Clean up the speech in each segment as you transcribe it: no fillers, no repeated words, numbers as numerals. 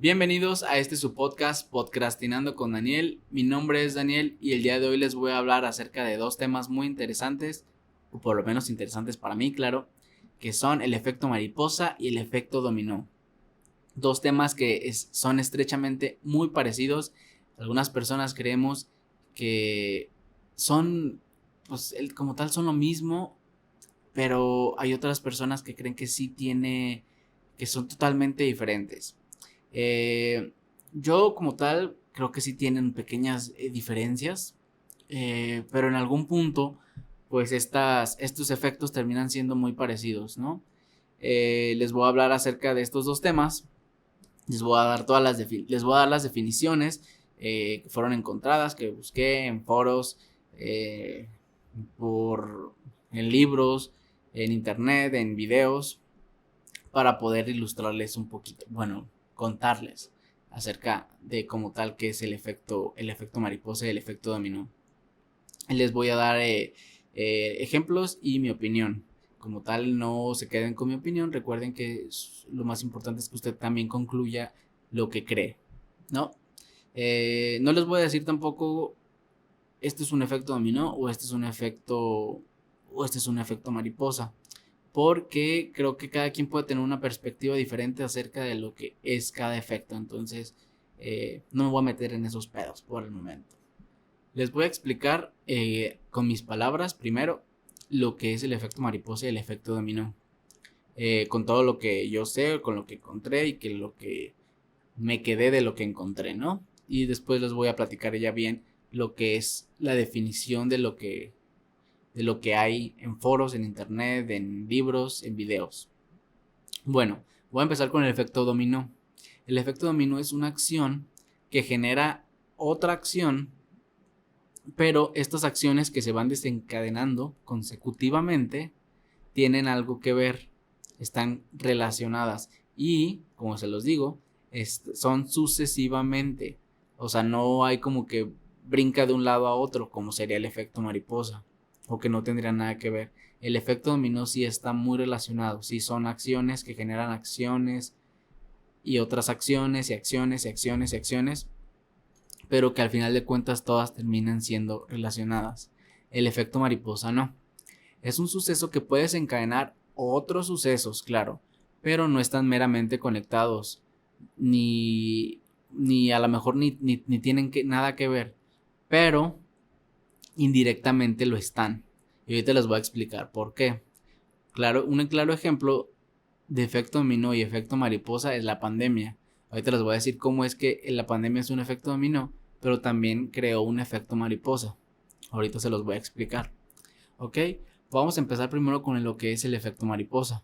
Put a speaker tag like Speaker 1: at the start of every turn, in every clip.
Speaker 1: Bienvenidos a su podcast, Podcastinando con Daniel. Mi nombre es Daniel y el día de hoy les voy a hablar acerca de dos temas muy interesantes, o por lo menos interesantes para mí, claro, que son el efecto mariposa y el efecto dominó. Dos temas que son estrechamente muy parecidos. Algunas personas creemos que son, pues como tal son lo mismo, pero hay otras personas que creen que que son totalmente diferentes. Yo como tal creo que sí tienen pequeñas diferencias, pero en algún punto pues estos efectos terminan siendo muy parecidos, ¿no? Les voy a hablar acerca de estos dos temas. Les voy a dar las definiciones que fueron encontradas, que busqué en foros, eh, en libros, en internet, en videos, para poder ilustrarles un poquito, bueno, contarles acerca de como tal que es el efecto mariposa y el efecto dominó. Les voy a dar ejemplos y mi opinión. Como tal, no se queden con mi opinión. Recuerden que lo más importante es que usted también concluya lo que cree, ¿no? No les voy a decir tampoco este es un efecto dominó o este es un efecto mariposa, porque creo que cada quien puede tener una perspectiva diferente acerca de lo que es cada efecto. Entonces no me voy a meter en esos pedos por el momento. Les voy a explicar con mis palabras primero lo que es el efecto mariposa y el efecto dominó, con todo lo que yo sé, con lo que encontré y que lo que me quedé de lo que encontré, ¿no? Y después les voy a platicar ya bien lo que es la definición de lo que hay en foros, en internet, en libros, en videos. Bueno, voy a empezar con el efecto dominó. El efecto dominó es una acción que genera otra acción, pero estas acciones que se van desencadenando consecutivamente tienen algo que ver, están relacionadas y, como se los digo, son sucesivamente. O sea, no hay como que brinca de un lado a otro, como sería el efecto mariposa, o que no tendría nada que ver. El efecto dominó sí está muy relacionado, sí son acciones que generan acciones y otras acciones y acciones y acciones y acciones, pero que al final de cuentas todas terminan siendo relacionadas. El efecto mariposa no. Es un suceso que puede desencadenar otros sucesos, claro, pero no están meramente conectados, ni a lo mejor ni tienen nada que ver, pero indirectamente lo están. Y ahorita les voy a explicar por qué. Claro, un claro ejemplo de efecto dominó y efecto mariposa es la pandemia. Ahorita les voy a decir cómo es que la pandemia es un efecto dominó, pero también creó un efecto mariposa. Ahorita se los voy a explicar. ¿Ok? Vamos a empezar primero con lo que es el efecto mariposa.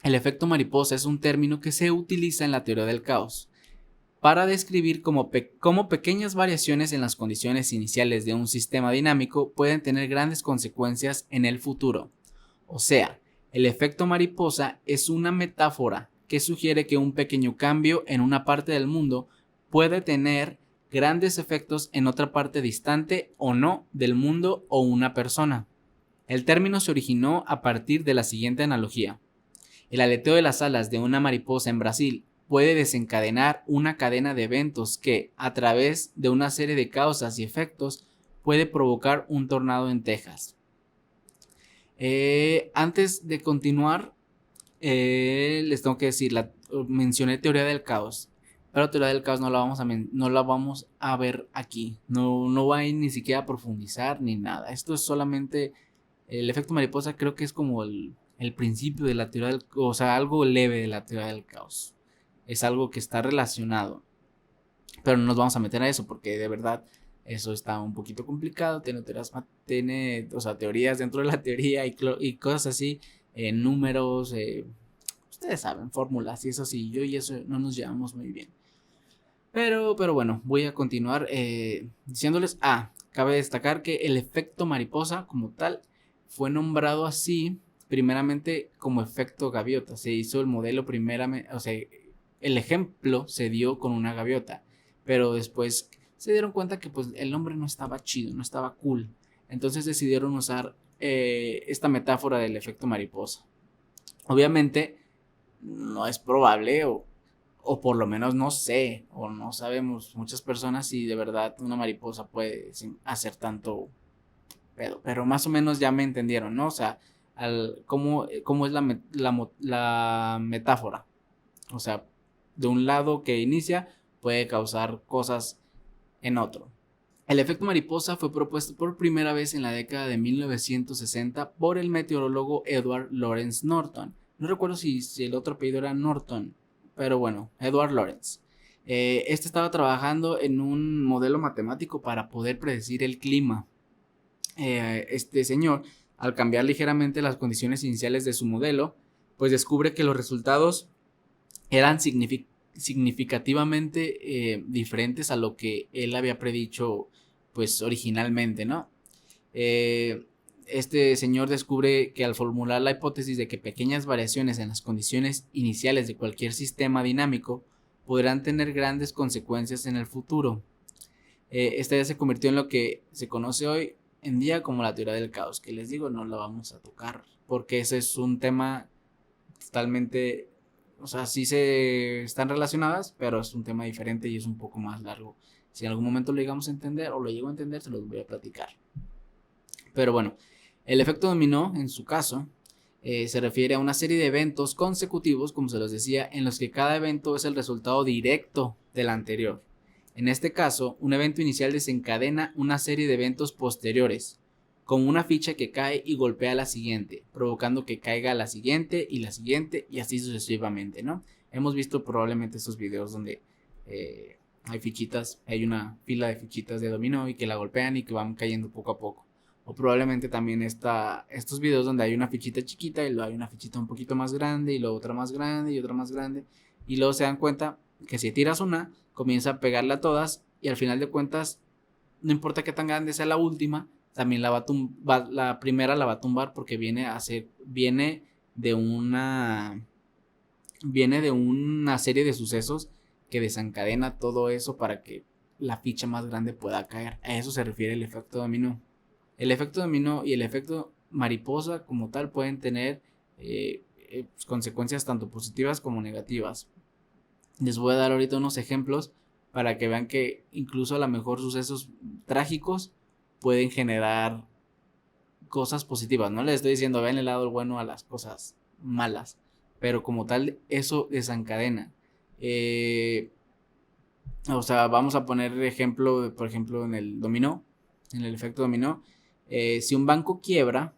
Speaker 1: El efecto mariposa es un término que se utiliza en la teoría del caos para describir cómo pequeñas variaciones en las condiciones iniciales de un sistema dinámico pueden tener grandes consecuencias en el futuro. O sea, el efecto mariposa es una metáfora que sugiere que un pequeño cambio en una parte del mundo puede tener grandes efectos en otra parte distante o no del mundo o una persona. El término se originó a partir de la siguiente analogía. El aleteo de las alas de una mariposa en Brasil puede desencadenar una cadena de eventos que, a través de una serie de causas y efectos, puede provocar un tornado en Texas. Antes de continuar, les tengo que decir, mencioné teoría del caos, pero teoría del caos no la vamos a ver aquí. No va a ir ni siquiera a profundizar ni nada. Esto es solamente el efecto mariposa. Creo que es como el principio de la teoría del caos, o sea, algo leve de la teoría del caos. Es algo que está relacionado, pero no nos vamos a meter a eso porque de verdad eso está un poquito complicado. Tiene o sea, teorías dentro de la teoría y cosas así, números, ustedes saben, fórmulas y eso sí, yo y eso no nos llevamos muy bien. Pero bueno, voy a continuar diciéndoles, cabe destacar que el efecto mariposa como tal fue nombrado así primeramente como efecto gaviota. Se hizo el modelo primeramente, o sea, el ejemplo se dio con una gaviota, pero después se dieron cuenta que pues el nombre no estaba chido, no estaba cool. Entonces decidieron usar esta metáfora del efecto mariposa. Obviamente no es probable o por lo menos no sé, o no sabemos muchas personas si de verdad una mariposa puede hacer tanto pedo, pero más o menos ya me entendieron, ¿no? O sea, cómo es la metáfora. O sea, de un lado que inicia puede causar cosas en otro. El efecto mariposa fue propuesto por primera vez en la década de 1960 por el meteorólogo Edward Lawrence Norton. No recuerdo si el otro apellido era Norton, pero bueno, Edward Lawrence. Este estaba trabajando en un modelo matemático para poder predecir el clima. Este señor, al cambiar ligeramente las condiciones iniciales de su modelo, pues descubre que los resultados eran significativamente diferentes a lo que él había predicho pues originalmente, ¿no? Este señor descubre que al formular la hipótesis de que pequeñas variaciones en las condiciones iniciales de cualquier sistema dinámico podrán tener grandes consecuencias en el futuro. Esta ya se convirtió en lo que se conoce hoy en día como la teoría del caos, que les digo, no la vamos a tocar porque ese es un tema totalmente, o sea, sí se están relacionadas, pero es un tema diferente y es un poco más largo. Si en algún momento lo llegamos a entender o lo llego a entender, se los voy a platicar. Pero bueno, el efecto dominó, en su caso, se refiere a una serie de eventos consecutivos, como se los decía, en los que cada evento es el resultado directo del anterior. En este caso, un evento inicial desencadena una serie de eventos posteriores, como una ficha que cae y golpea a la siguiente, provocando que caiga la siguiente y así sucesivamente, ¿no? Hemos visto probablemente estos videos donde hay fichitas, hay una fila de fichitas de dominó y que la golpean y que van cayendo poco a poco. O probablemente también estos videos donde hay una fichita chiquita y luego hay una fichita un poquito más grande y luego otra más grande y otra más grande. Y luego se dan cuenta que si tiras una, comienza a pegarla a todas y al final de cuentas, no importa qué tan grande sea la última, también la primera la va a tumbar porque viene de una serie de sucesos que desencadena todo eso para que la ficha más grande pueda caer. A eso se refiere el efecto dominó. El efecto dominó y el efecto mariposa como tal pueden tener pues, consecuencias tanto positivas como negativas. Les voy a dar ahorita unos ejemplos para que vean que incluso a lo mejor sucesos trágicos pueden generar cosas positivas. No les estoy diciendo ven el lado bueno a las cosas malas, pero como tal eso desencadena. O sea, vamos a poner ejemplo, por ejemplo, en el dominó, en el efecto dominó. Si un banco quiebra,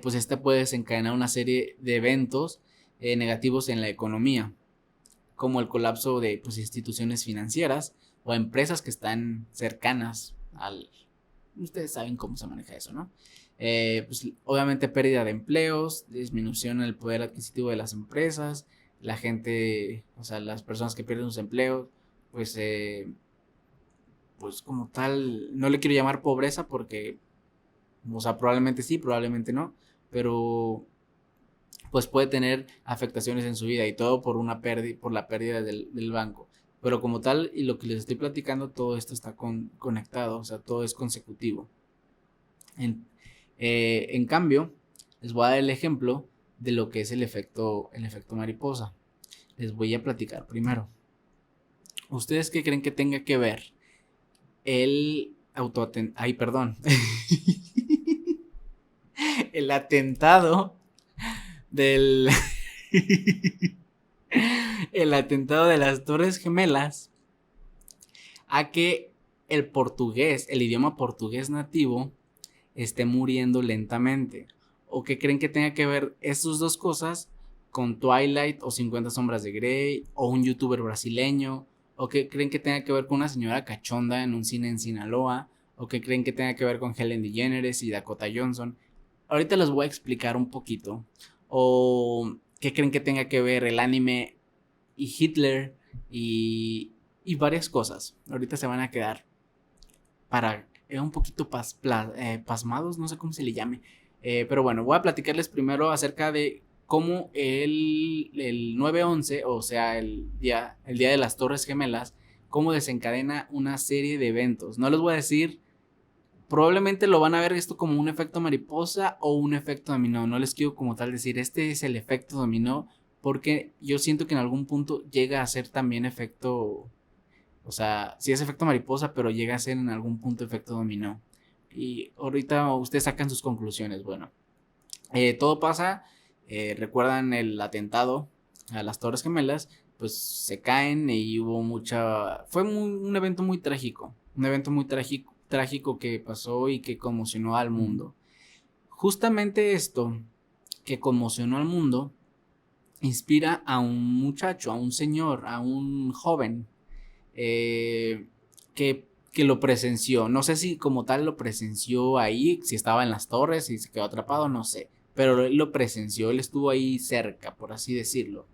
Speaker 1: pues este puede desencadenar una serie de eventos negativos en la economía, como el colapso de pues, instituciones financieras o empresas que están cercanas al... Ustedes saben cómo se maneja eso, ¿no? Pues, obviamente pérdida de empleos, disminución en el poder adquisitivo de las empresas, la gente, o sea, las personas que pierden sus empleos, pues, pues como tal, no le quiero llamar pobreza porque, o sea, probablemente sí, probablemente no, pero pues puede tener afectaciones en su vida y todo por la pérdida del banco. Pero como tal, y lo que les estoy platicando, todo esto está conectado, o sea, todo es consecutivo. En cambio, les voy a dar el ejemplo de lo que es el efecto mariposa. Les voy a platicar primero. ¿Ustedes qué creen que tenga que ver el ay, perdón. El atentado del el atentado de las Torres Gemelas a que el idioma portugués nativo esté muriendo lentamente? ¿O qué creen que tenga que ver estas dos cosas con Twilight o 50 sombras de Grey o un youtuber brasileño? ¿O qué creen que tenga que ver con una señora cachonda en un cine en Sinaloa? ¿O qué creen que tenga que ver con Helen DeGeneres y Dakota Johnson? Ahorita les voy a explicar un poquito. ¿O qué creen que tenga que ver el anime y Hitler y varias cosas? Ahorita se van a quedar para un poquito pasmados, no sé cómo se le llame. Pero bueno, voy a platicarles primero acerca de cómo el 9/11, o sea, el día de las Torres Gemelas, cómo desencadena una serie de eventos. No les voy a decir, probablemente lo van a ver esto como un efecto mariposa o un efecto dominó. No les quiero como tal decir, este es el efecto dominó, porque yo siento que en algún punto llega a ser también efecto, o sea, sí es efecto mariposa, pero llega a ser en algún punto efecto dominó. Y ahorita ustedes sacan sus conclusiones. Bueno, todo pasa, recuerdan el atentado a las Torres Gemelas, pues se caen y hubo un evento muy trágico, un evento muy trágico que pasó y que conmocionó al mundo. Justamente esto que conmocionó al mundo inspira a un muchacho, a un señor, a un joven que lo presenció. No sé si como tal lo presenció ahí, si estaba en las torres y se quedó atrapado, no sé. Pero él lo presenció, él estuvo ahí cerca, por así decirlo.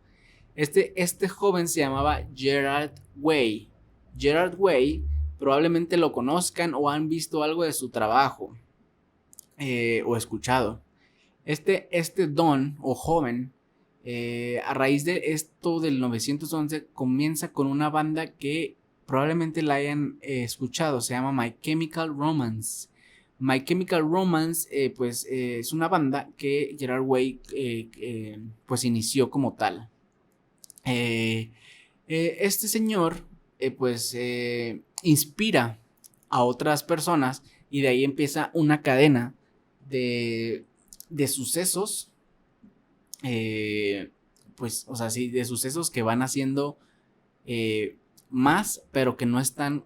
Speaker 1: Este joven se llamaba Gerard Way. Gerard Way probablemente lo conozcan o han visto algo de su trabajo o escuchado. Este don o joven, a raíz de esto del 911, comienza con una banda que probablemente la hayan escuchado, se llama My Chemical Romance. My Chemical Romance, es una banda que Gerard Way pues inició como tal. Este señor inspira a otras personas y de ahí empieza una cadena de sucesos, de sucesos que van haciendo más, pero que no están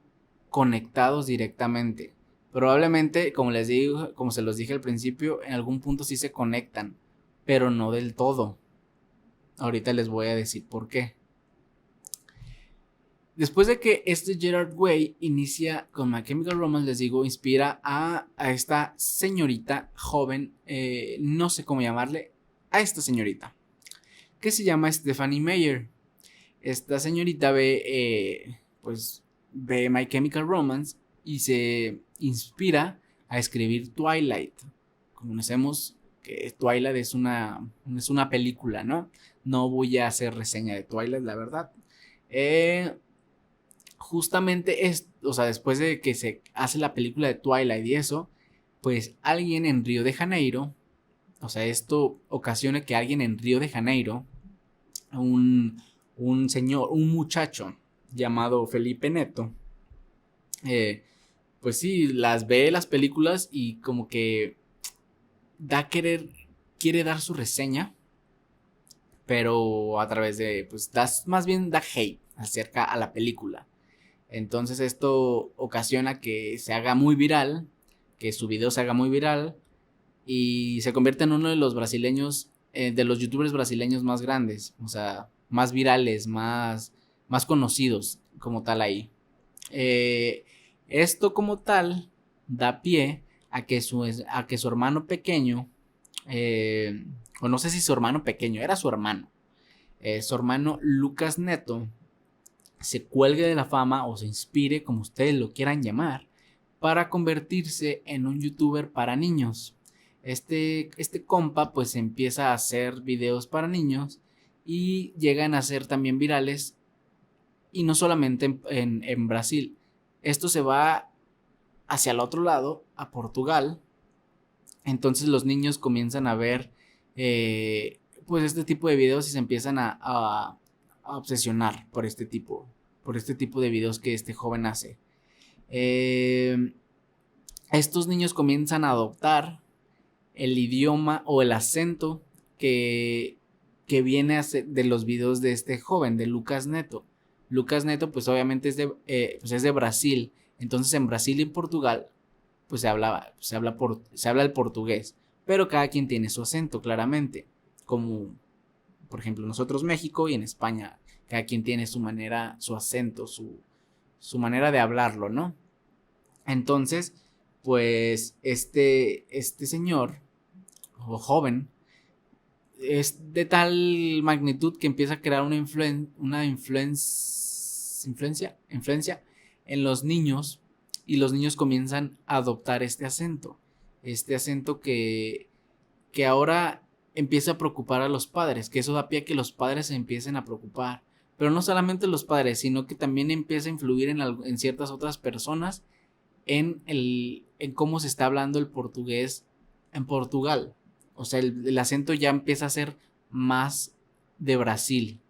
Speaker 1: conectados directamente. Probablemente, como les digo, como se los dije al principio, en algún punto sí se conectan, pero no del todo. Ahorita les voy a decir por qué. Después de que este Gerard Way inicia con My Chemical Romance, les digo, inspira a esta señorita joven, no sé cómo llamarle, a esta señorita, que se llama Stephanie Meyer. Esta señorita ve My Chemical Romance y se inspira a escribir Twilight. Conocemos que Twilight es una película, ¿no? No voy a hacer reseña de Twilight, la verdad. Justamente después de que se hace la película de Twilight y eso, pues alguien en Río de Janeiro, esto ocasiona que alguien en Río de Janeiro, un muchacho llamado Felipe Neto, pues sí, ve las películas y como que quiere dar su reseña, pero a través de, más bien da hate acerca a la película. Entonces esto ocasiona que se haga muy viral, que su video se haga muy viral y se convierte en uno de los brasileños, de los youtubers brasileños más grandes, o sea, más virales, más conocidos como tal ahí. Esto como tal da pie a que su hermano pequeño, o no sé si su hermano pequeño, era su hermano Lucas Neto, se cuelgue de la fama o se inspire, como ustedes lo quieran llamar, para convertirse en un youtuber para niños. Este compa pues empieza a hacer videos para niños y llegan a ser también virales, y no solamente en Brasil. Esto se va hacia el otro lado, a Portugal. Entonces los niños comienzan a ver este tipo de videos y se empiezan a obsesionar por este tipo de videos que este joven hace. Estos niños comienzan a adoptar el idioma o el acento que viene de los videos de este joven, de Lucas Neto. Lucas Neto pues obviamente es de Brasil. Entonces en Brasil y en Portugal pues se habla el portugués, pero cada quien tiene su acento claramente, como por ejemplo nosotros México, y en España cada quien tiene su manera, su acento, su manera de hablarlo, ¿no? Entonces pues este señor o joven es de tal magnitud que empieza a crear una influencia en los niños, y los niños comienzan a adoptar este acento que ahora empieza a preocupar a los padres, que eso da pie a que los padres se empiecen a preocupar, pero no solamente los padres, sino que también empieza a influir en ciertas otras personas en cómo se está hablando el portugués en Portugal. O sea, el acento ya empieza a ser más de Brasil.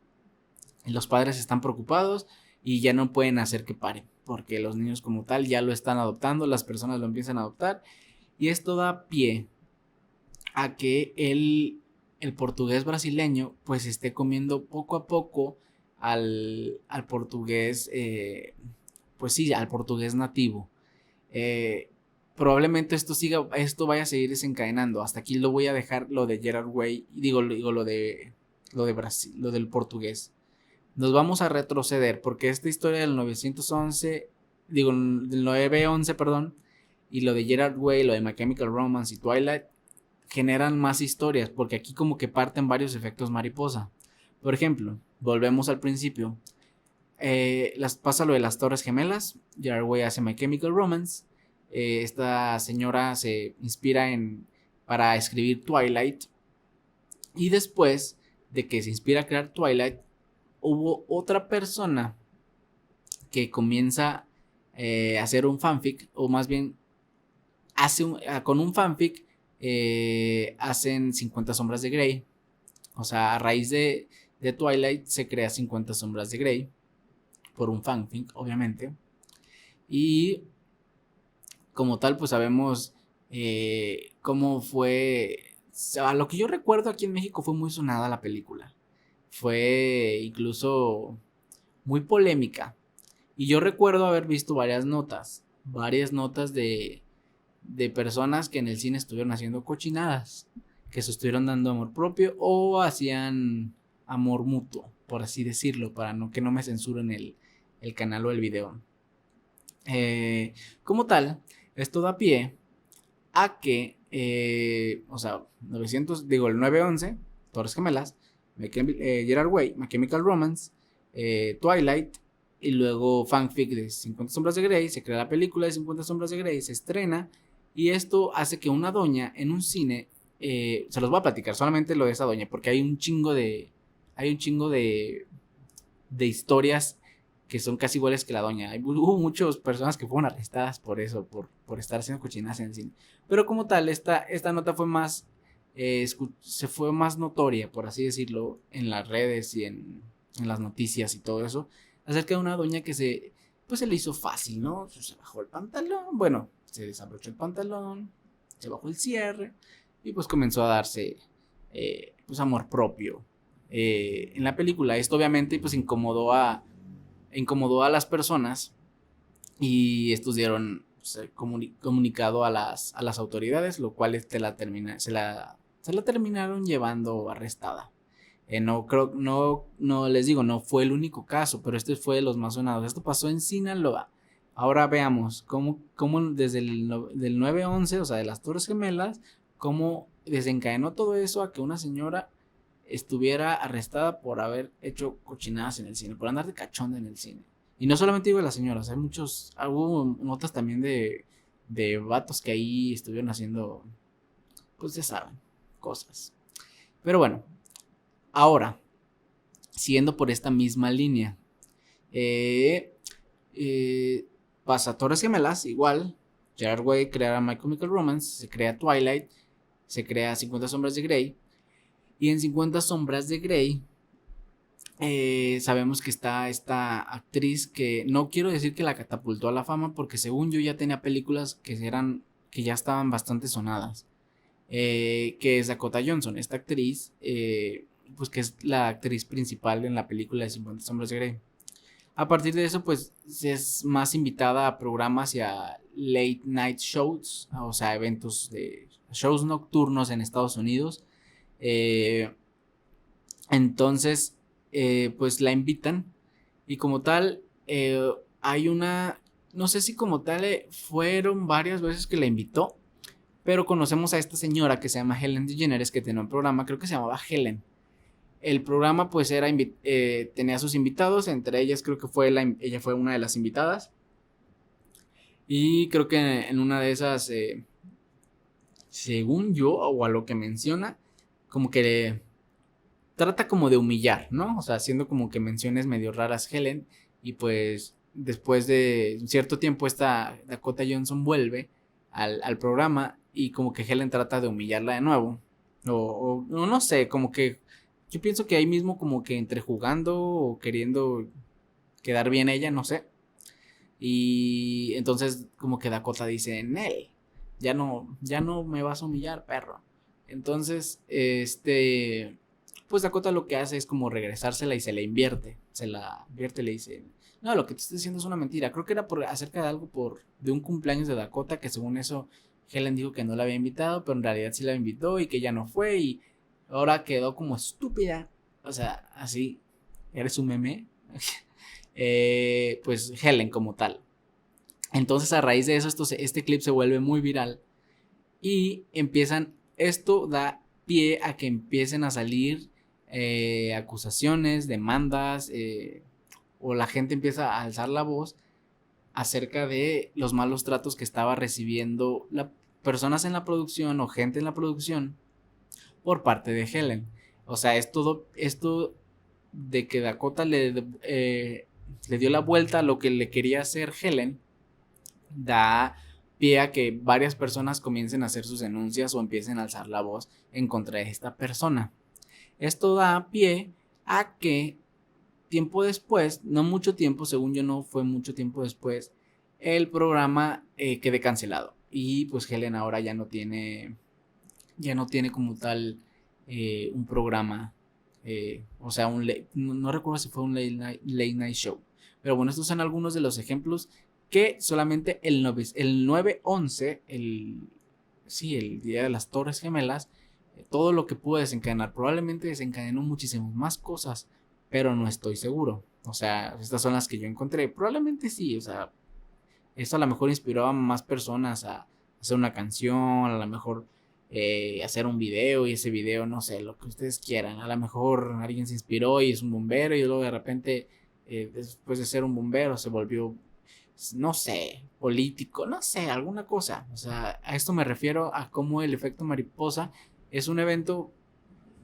Speaker 1: Los padres están preocupados y ya no pueden hacer que pare, porque los niños como tal ya lo están adoptando, las personas lo empiezan a adoptar, y esto da pie a que el portugués brasileño pues esté comiendo poco a poco al portugués, pues sí, al portugués nativo. Probablemente esto vaya a seguir desencadenando. Hasta aquí lo voy a dejar, lo de Gerard Way, digo lo de Brasil, lo del portugués. Nos vamos a retroceder porque esta historia del 911, del 911, perdón, y lo de Gerard Way, lo de My Chemical Romance y Twilight generan más historias, porque aquí como que parten varios efectos mariposa. Por ejemplo, volvemos al principio. Pasa lo de las Torres Gemelas. Gerard Way hace My Chemical Romance. Esta señora se inspira para escribir Twilight. Y después de que se inspira a crear Twilight, hubo otra persona que comienza a hacer un fanfic, o más bien con un fanfic hacen 50 sombras de Grey. O sea, a raíz de Twilight se crea 50 sombras de Grey por un fanfic, obviamente. Y como tal, pues sabemos cómo fue. A lo que yo recuerdo, aquí en México fue muy sonada la película. Fue incluso muy polémica. Y yo recuerdo haber visto varias notas de personas que en el cine estuvieron haciendo cochinadas, que se estuvieron dando amor propio o hacían amor mutuo, por así decirlo, para que no me censuren el canal o el video. Como tal, esto da pie a que, o sea, el 911, Torres Gemelas, Gerard Way, My Chemical Romance, Twilight, y luego fanfic de 50 sombras de Grey, se crea la película de 50 sombras de Grey, se estrena, y esto hace que una doña en un cine, se los voy a platicar solamente lo de esa doña, porque hay un chingo de historias que son casi iguales que la doña. Hubo muchas personas que fueron arrestadas por eso, por estar haciendo cochinadas en el cine. Pero como tal, esta nota fue más, se fue más notoria, por así decirlo, en las redes y en las noticias y todo eso, acerca de una doña que se le hizo fácil, ¿no? Se bajó el pantalón, bueno, se desabrochó el pantalón, se bajó el cierre y pues comenzó a darse pues amor propio en la película. Esto obviamente pues incomodó a las personas, y estos dieron comunicado a las autoridades, lo cual se la terminaron llevando arrestada. No les digo, no fue el único caso, pero este fue de los más sonados. Esto pasó en Sinaloa. Ahora veamos cómo desde del 911, o sea, de las Torres Gemelas, cómo desencadenó todo eso a que una señora estuviera arrestada por haber hecho cochinadas en el cine, por andar de cachonda en el cine. Y no solamente digo de las señoras, hubo notas también de vatos que ahí estuvieron haciendo, pues ya saben, cosas. Pero bueno, ahora, siguiendo por esta misma línea, pasa Torres Gemelas, igual, Gerard Way crea My Chemical Romance, se crea Twilight, se crea 50 sombras de Grey, y en 50 sombras de Grey sabemos que está esta actriz que no quiero decir que la catapultó a la fama, porque según yo ya tenía películas que ya estaban bastante sonadas, que es Dakota Johnson, esta actriz, pues que es la actriz principal en la película de 50 sombras de Grey. A partir de eso, pues es más invitada a programas y a late night shows, o sea, shows nocturnos en Estados Unidos. Entonces, pues la invitan, y como tal, hay no sé si como tal fueron varias veces que la invitó, pero conocemos a esta señora que se llama Ellen DeGeneres, que tenía un programa, creo que se llamaba Helen. El programa pues tenía sus invitados, entre ellas creo que ella fue una de las invitadas, y creo que en una de esas, según yo, o a lo que menciona, como que trata como de humillar, ¿no? O sea, haciendo como que menciones medio raras Helen, y pues después de un cierto tiempo esta Dakota Johnson vuelve al programa, y como que Helen trata de humillarla de nuevo, o no sé, como que yo pienso que ahí mismo como que entre jugando o queriendo quedar bien ella, no sé. Y entonces como que Dakota dice, Nel, ya no me vas a humillar, perro. Entonces, pues Dakota lo que hace es como regresársela y se la invierte. Se la invierte y le dice, no, lo que te estoy diciendo es una mentira. Creo que era acerca de algo de un cumpleaños de Dakota, que según eso Helen dijo que no la había invitado, pero en realidad sí la invitó y que ya no fue y ahora quedó como estúpida. O sea, así, eres un meme. Pues Helen como tal. Entonces a raíz de eso este clip se vuelve muy viral y esto da pie a que empiecen a salir acusaciones, demandas, o la gente empieza a alzar la voz acerca de los malos tratos que estaba recibiendo personas en la producción o gente en la producción por parte de Helen. O sea, esto de que Dakota le dio la vuelta a lo que le quería hacer Helen, da pie a que varias personas comiencen a hacer sus denuncias o empiecen a alzar la voz en contra de esta persona. Esto da pie a que tiempo después, no mucho tiempo, según yo no fue mucho tiempo después, el programa quede cancelado. Y pues Helen ahora ya no tiene como tal un programa, o sea, no recuerdo si fue un late night show. Pero bueno, estos son algunos de los ejemplos que solamente el 9/11, sí, el día de las Torres Gemelas, todo lo que pudo desencadenar, probablemente desencadenó muchísimas más cosas, pero no estoy seguro. O sea, estas son las que yo encontré. Probablemente sí, o sea, esto a lo mejor inspiró a más personas a hacer una canción, a lo mejor hacer un video y ese video, no sé, lo que ustedes quieran. A lo mejor alguien se inspiró y es un bombero y luego de repente, después de ser un bombero, se volvió, no sé, político, no sé, alguna cosa. O sea, a esto me refiero a cómo el efecto mariposa es un evento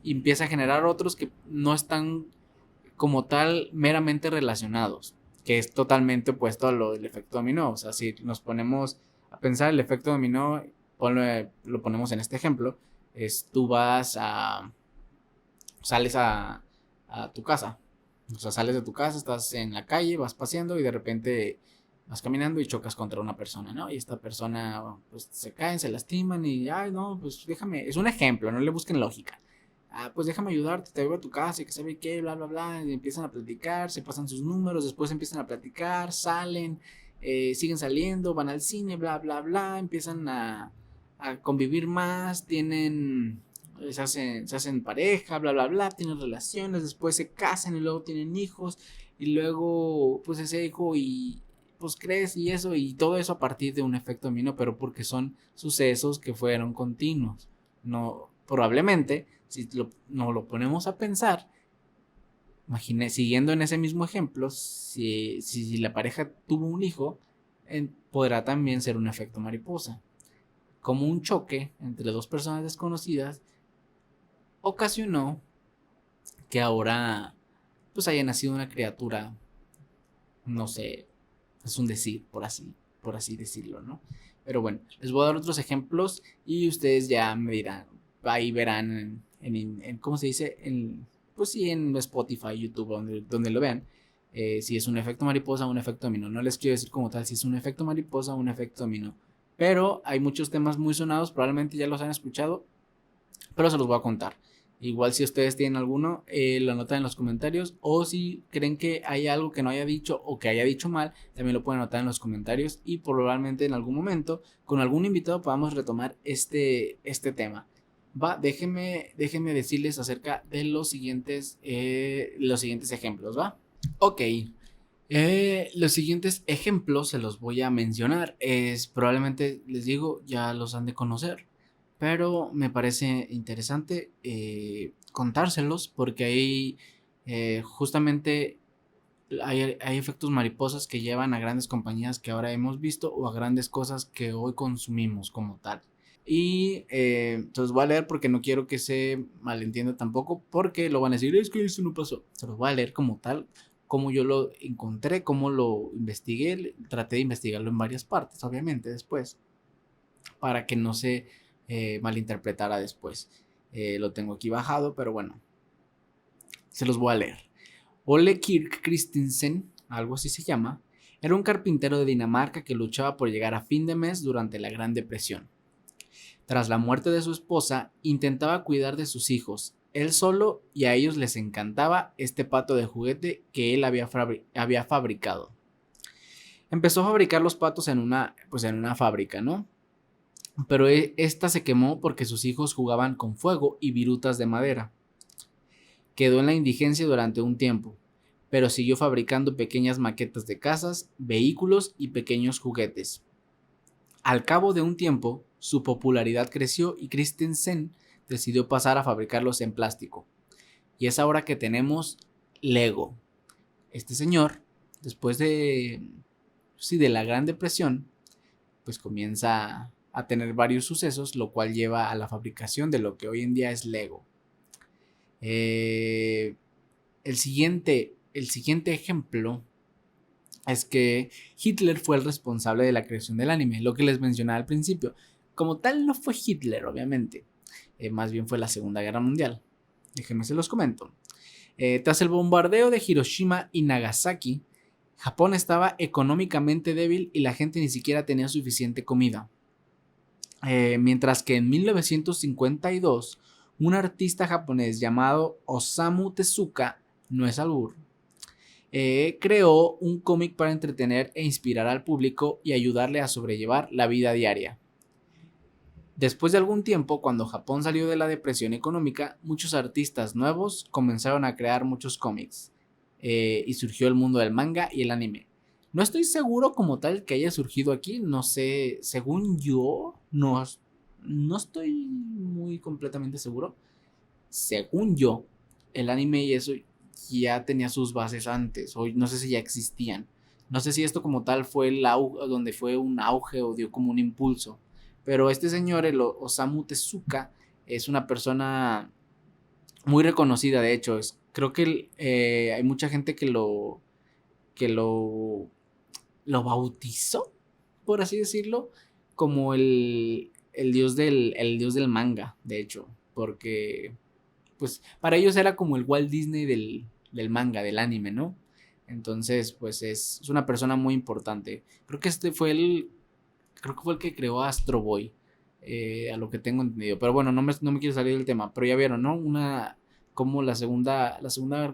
Speaker 1: y empieza a generar otros que no están como tal meramente relacionados, que es totalmente opuesto a lo del efecto dominó. O sea, si nos ponemos a pensar el efecto dominó, lo ponemos en este ejemplo, es tú sales a tu casa, o sea, sales de tu casa, estás en la calle, vas paseando y de repente vas caminando y chocas contra una persona, ¿no? Y esta persona, pues se caen, se lastiman y, ay, no, pues déjame, es un ejemplo, no le busquen lógica. Ah, pues déjame ayudarte, te llevo a tu casa y que sabe qué, bla, bla, bla. Y empiezan a platicar, se pasan sus números, después empiezan a platicar, salen, siguen saliendo, van al cine, bla, bla, bla. Empiezan a convivir más, se hacen pareja, bla, bla, bla, tienen relaciones, después se casan y luego tienen hijos. Y luego, pues ese hijo y pues crece y eso, y todo eso a partir de un efecto dominó, pero porque son sucesos que fueron continuos. No, probablemente si nos lo ponemos a pensar, siguiendo en ese mismo ejemplo, si la pareja tuvo un hijo, podrá también ser un efecto mariposa. Como un choque entre dos personas desconocidas ocasionó que ahora pues haya nacido una criatura, no sé, es un decir, por así decirlo, ¿no? Pero bueno, les voy a dar otros ejemplos y ustedes ya me dirán, ahí verán ¿cómo se dice? Pues sí, en Spotify, YouTube, donde lo vean, si es un efecto mariposa o un efecto dominó. No les quiero decir como tal si es un efecto mariposa o un efecto dominó. Pero hay muchos temas muy sonados, probablemente ya los han escuchado, pero se los voy a contar. Igual si ustedes tienen alguno, lo anotan en los comentarios. O si creen que hay algo que no haya dicho o que haya dicho mal, también lo pueden anotar en los comentarios. Y probablemente en algún momento, con algún invitado, podamos retomar este tema. Va, déjenme decirles acerca de los siguientes ejemplos, ¿va? Ok. Los siguientes ejemplos se los voy a mencionar. Probablemente les digo, ya los han de conocer. Pero me parece interesante contárselos porque ahí justamente hay efectos mariposas que llevan a grandes compañías que ahora hemos visto o a grandes cosas que hoy consumimos como tal. Y se los voy a leer porque no quiero que se malentienda tampoco, porque lo van a decir, es que eso no pasó. Se los voy a leer como tal, como yo lo encontré, como lo investigué. Traté de investigarlo en varias partes, obviamente, después, para que no se malinterpretara después. Lo tengo aquí bajado, pero bueno. Se los voy a leer. Ole Kirk Christensen, algo así se llama, era un carpintero de Dinamarca que luchaba por llegar a fin de mes durante la Gran Depresión. Tras la muerte de su esposa, intentaba cuidar de sus hijos, él solo, y a ellos les encantaba este pato de juguete que él había fabricado. Empezó a fabricar los patos en una fábrica, ¿no? Pero esta se quemó porque sus hijos jugaban con fuego y virutas de madera. Quedó en la indigencia durante un tiempo, pero siguió fabricando pequeñas maquetas de casas, vehículos y pequeños juguetes. Al cabo de un tiempo, su popularidad creció y Christensen decidió pasar a fabricarlos en plástico. Y es ahora que tenemos Lego. Este señor, después de la Gran Depresión, pues comienza a tener varios sucesos, lo cual lleva a la fabricación de lo que hoy en día es Lego. El siguiente ejemplo es que Hitler fue el responsable de la creación del anime, lo que les mencionaba al principio. Como tal no fue Hitler, obviamente, más bien fue la Segunda Guerra Mundial. Déjenme se los comento. Tras el bombardeo de Hiroshima y Nagasaki, Japón estaba económicamente débil y la gente ni siquiera tenía suficiente comida. Mientras que en 1952, un artista japonés llamado Osamu Tezuka, no es albur, creó un cómic para entretener e inspirar al público y ayudarle a sobrellevar la vida diaria. Después de algún tiempo, cuando Japón salió de la depresión económica, muchos artistas nuevos comenzaron a crear muchos cómics y surgió el mundo del manga y el anime. No estoy seguro como tal que haya surgido aquí, no sé, según yo, no estoy muy completamente seguro. Según yo, el anime y eso ya tenía sus bases antes, o no sé si ya existían. No sé si esto como tal fue donde fue un auge o dio como un impulso. Pero este señor, el Osamu Tezuka, es una persona muy reconocida, de hecho. Creo que hay mucha gente que lo bautizó, por así decirlo, como el dios del manga, de hecho. Porque, pues, para ellos era como el Walt Disney del manga, del anime, ¿no? Entonces, pues es una persona muy importante. Creo que fue el que creó Astro Boy, a lo que tengo entendido. Pero bueno, no me quiero salir del tema. Pero ya vieron, ¿no? Como la segunda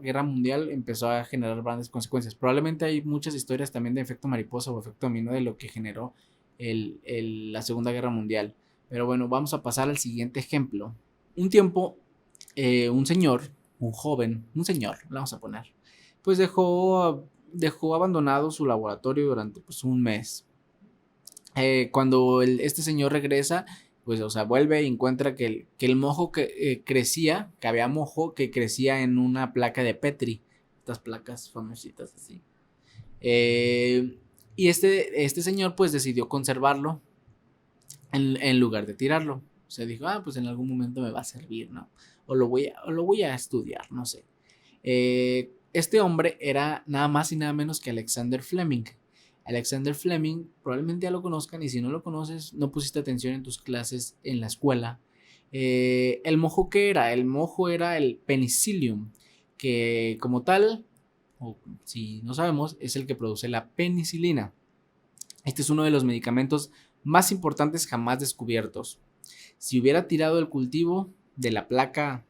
Speaker 1: Guerra Mundial empezó a generar grandes consecuencias. Probablemente hay muchas historias también de efecto mariposa o efecto dominó de lo que generó la Segunda Guerra Mundial. Pero bueno, vamos a pasar al siguiente ejemplo. Un tiempo, un señor, le vamos a poner, pues dejó abandonado su laboratorio durante pues un mes. Cuando este señor regresa, pues, o sea, vuelve y encuentra que el mojo que había mojo que crecía en una placa de Petri, estas placas famositas así. Y este señor, pues, decidió conservarlo en lugar de tirarlo. O sea, dijo, pues en algún momento me va a servir, ¿no? O lo voy a estudiar, no sé. Este hombre era nada más y nada menos que Alexander Fleming. Alexander Fleming, probablemente ya lo conozcan, y si no lo conoces, no pusiste atención en tus clases en la escuela. ¿El mojo qué era? El mojo era el penicillium, que como tal, o si no sabemos, es el que produce la penicilina. Este es uno de los medicamentos más importantes jamás descubiertos. Si hubiera tirado el cultivo de la placa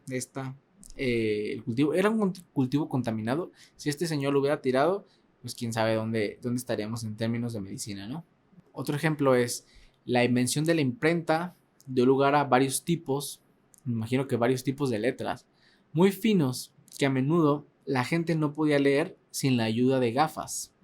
Speaker 1: el cultivo era un cultivo contaminado. Si este señor lo hubiera tirado, pues quién sabe dónde estaríamos en términos de medicina, ¿no? Otro ejemplo es la invención de la imprenta dio lugar a varios tipos, me imagino que varios tipos de letras, muy finos, que a menudo la gente no podía leer sin la ayuda de gafas.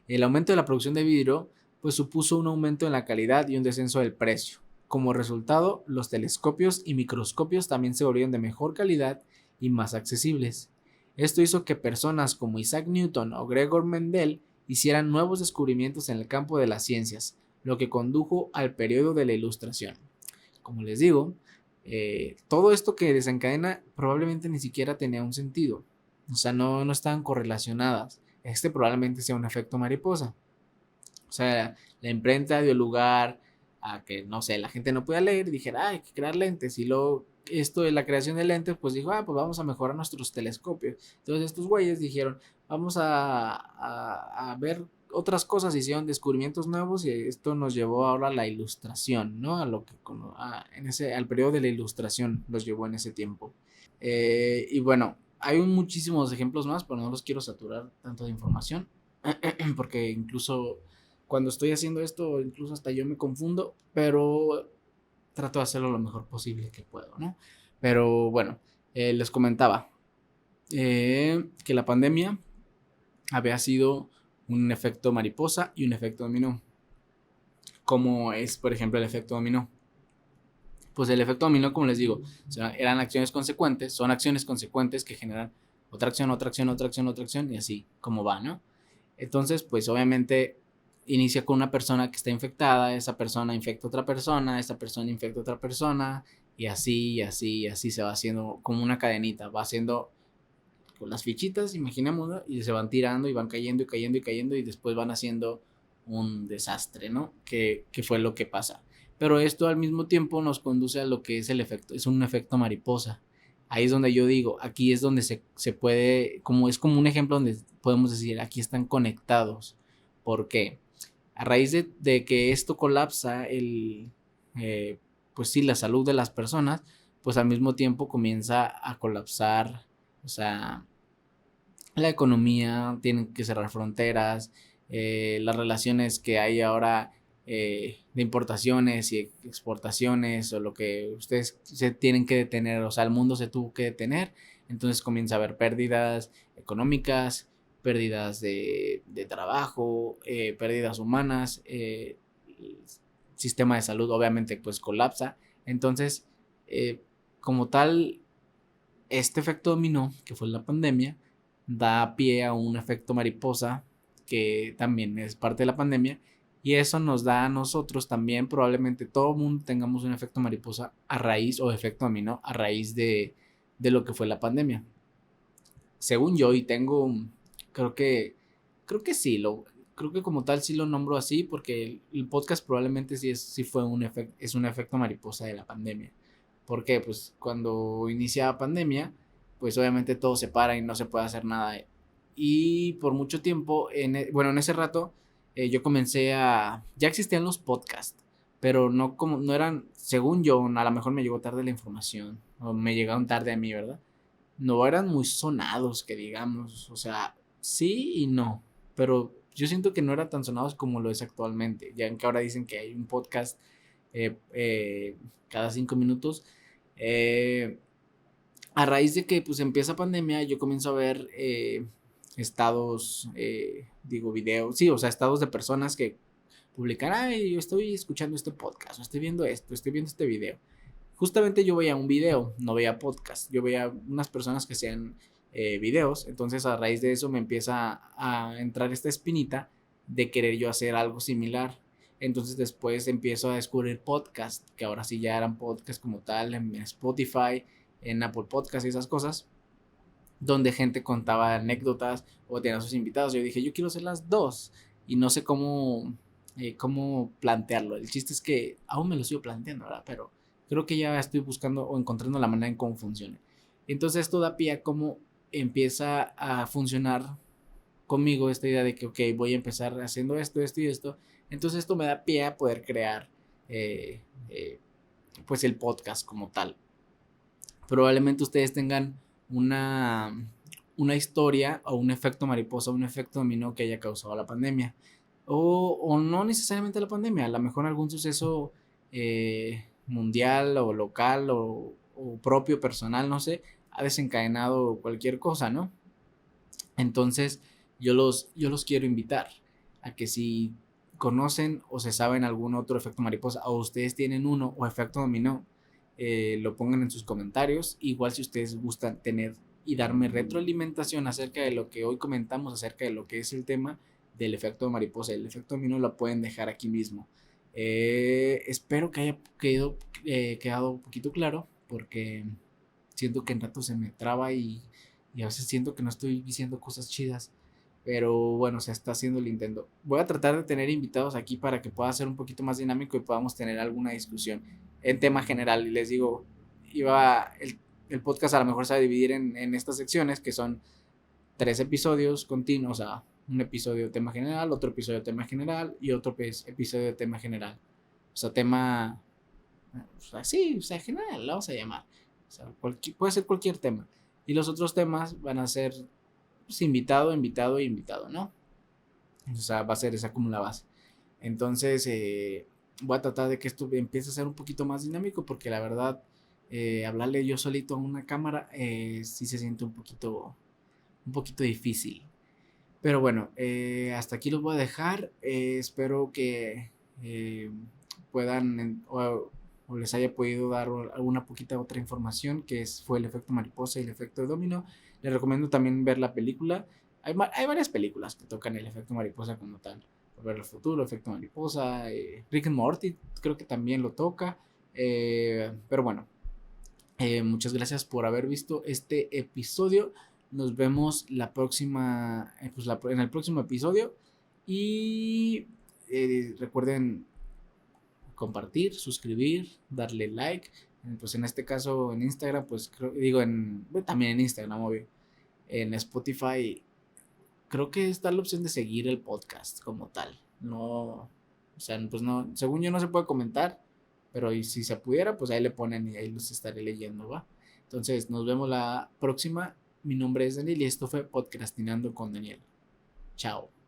Speaker 1: El aumento de la producción de vidrio, pues supuso un aumento en la calidad y un descenso del precio. Como resultado, los telescopios y microscopios también se volvieron de mejor calidad y más accesibles. Esto hizo que personas como Isaac Newton o Gregor Mendel hicieran nuevos descubrimientos en el campo de las ciencias, lo que condujo al periodo de la Ilustración. Como les digo, todo esto que desencadena probablemente ni siquiera tenía un sentido. O sea, no estaban correlacionadas. Probablemente sea un efecto mariposa. O sea, la imprenta dio lugar a que, no sé, la gente no podía leer y dijera, hay que crear lentes. Y luego esto de la creación de lentes, pues dijo, pues vamos a mejorar nuestros telescopios. Entonces estos güeyes dijeron, vamos a ver otras cosas, hicieron descubrimientos nuevos y esto nos llevó ahora a la ilustración, ¿no? A lo que al periodo de la ilustración los llevó en ese tiempo. Y bueno, hay muchísimos ejemplos más, pero no los quiero saturar tanto de información, porque incluso cuando estoy haciendo esto, incluso hasta yo me confundo, pero trato de hacerlo lo mejor posible que puedo, ¿no? Pero bueno, les comentaba que la pandemia había sido un efecto mariposa y un efecto dominó. Como es, por ejemplo, el efecto dominó. Pues el efecto dominó, como les digo, o sea, eran acciones consecuentes, son acciones consecuentes que generan otra acción, otra acción, otra acción, otra acción, y así como va, ¿no? Entonces, pues obviamente inicia con una persona que está infectada, esa persona infecta a otra persona, esa persona infecta a otra persona, y así, y así, y así se va haciendo como una cadenita, va haciendo con las fichitas, imaginémoslo, y se van tirando y van cayendo y cayendo y cayendo y después van haciendo un desastre, ¿no? Que fue lo que pasa. Pero esto al mismo tiempo nos conduce a lo que es el efecto, es un efecto mariposa. Ahí es donde yo digo, aquí es donde se puede, como es como un ejemplo donde podemos decir, aquí están conectados. ¿Por qué? A raíz de que esto colapsa, pues sí, la salud de las personas, pues al mismo tiempo comienza a colapsar, o sea, la economía, tienen que cerrar fronteras, las relaciones que hay ahora de importaciones y exportaciones o lo que ustedes se tienen que detener, o sea, el mundo se tuvo que detener, entonces comienza a haber pérdidas económicas, pérdidas de trabajo, pérdidas humanas, el sistema de salud obviamente pues colapsa, entonces como tal, este efecto dominó, que fue la pandemia, da pie a un efecto mariposa que también es parte de la pandemia y eso nos da a nosotros también probablemente todo el mundo tengamos un efecto mariposa a raíz o efecto dominó a raíz de lo que fue la pandemia. Según yo y creo que creo que sí creo que como tal sí lo nombro así porque el podcast probablemente sí fue es un efecto mariposa de la pandemia. ¿Por qué? Pues cuando inicia la pandemia, pues obviamente todo se para y no se puede hacer nada. Y por mucho tiempo, bueno, en ese rato, yo comencé ya existían los podcasts, pero no eran, según yo, a lo mejor me llegó tarde la información, o me llegaron tarde a mí, ¿verdad? No eran muy sonados, que digamos, o sea, sí y no, pero yo siento que no eran tan sonados como lo es actualmente, ya que ahora dicen que hay un podcast cada 5 minutos. Eh, a raíz de que pues empieza pandemia, yo comienzo a ver estados, digo videos, sí, o sea, estados de personas que publican, ay, yo estoy escuchando este podcast, o estoy viendo esto, estoy viendo este video. Justamente yo veía un video, no veía podcast, yo veía unas personas que hacían videos, entonces a raíz de eso me empieza a entrar esta espinita de querer yo hacer algo similar. Entonces después empiezo a descubrir podcasts, que ahora sí ya eran podcasts como tal, en Spotify, en Apple Podcasts y esas cosas, donde gente contaba anécdotas o tenía a sus invitados. Yo dije, yo quiero hacer las dos y no sé cómo plantearlo. El chiste es que aún me lo sigo planteando, ¿verdad? Pero creo que ya estoy buscando o encontrando la manera en cómo funcione. Entonces esto da pie a cómo empieza a funcionar conmigo esta idea de que, ok, voy a empezar haciendo esto, esto y esto. Entonces esto me da pie a poder crear eh, eh, pues el podcast como tal. Probablemente ustedes tengan una, una historia o un efecto mariposa, un efecto dominó que haya causado la pandemia. O no necesariamente la pandemia, a lo mejor algún suceso mundial o local o propio, personal, no sé, ha desencadenado cualquier cosa, ¿no? Entonces, yo los quiero invitar a que si conocen o se saben algún otro efecto mariposa o ustedes tienen uno o efecto dominó, lo pongan en sus comentarios. Igual si ustedes gustan tener y darme retroalimentación acerca de lo que hoy comentamos, acerca de lo que es el tema del efecto mariposa, el efecto dominó, lo pueden dejar aquí mismo. Espero que haya quedado un poquito claro porque siento que en rato se me traba y a veces siento que no estoy diciendo cosas chidas. pero bueno, se está haciendo el intento. Voy a tratar de tener invitados aquí para que pueda ser un poquito más dinámico y podamos tener alguna discusión en tema general. Y les digo, el podcast a lo mejor se va a dividir en estas secciones que son 3 episodios continuos, o sea, un episodio de tema general, otro episodio de tema general y otro episodio de tema general. O sea, tema, o sea, sí, o sea, general, la vamos a llamar. O sea, puede ser cualquier tema. Y los otros temas van a ser pues, invitado, invitado y invitado, ¿no? O sea, va a ser esa como la base. Entonces, voy a tratar de que esto empiece a ser un poquito más dinámico porque la verdad, hablarle yo solito a una cámara sí se siente un poquito difícil. Pero bueno, hasta aquí los voy a dejar. Espero que puedan o les haya podido dar alguna poquita otra información fue el efecto mariposa y el efecto dominó. Les recomiendo también ver la película. Hay varias películas que tocan el efecto mariposa como tal. Ver el futuro, efecto mariposa. Rick and Morty creo que también lo toca. Pero bueno, muchas gracias por haber visto este episodio. Nos vemos la próxima, en el próximo episodio. Y recuerden compartir, suscribir, darle like. Pues en este caso en Instagram, pues también en Instagram, obvio. En Spotify, creo que está la opción de seguir el podcast como tal. No, o sea, pues no, según yo no se puede comentar, pero si se pudiera, pues ahí le ponen y ahí los estaré leyendo, ¿va? Entonces, nos vemos la próxima. Mi nombre es Daniel y esto fue Podcastinando con Daniel. Chao.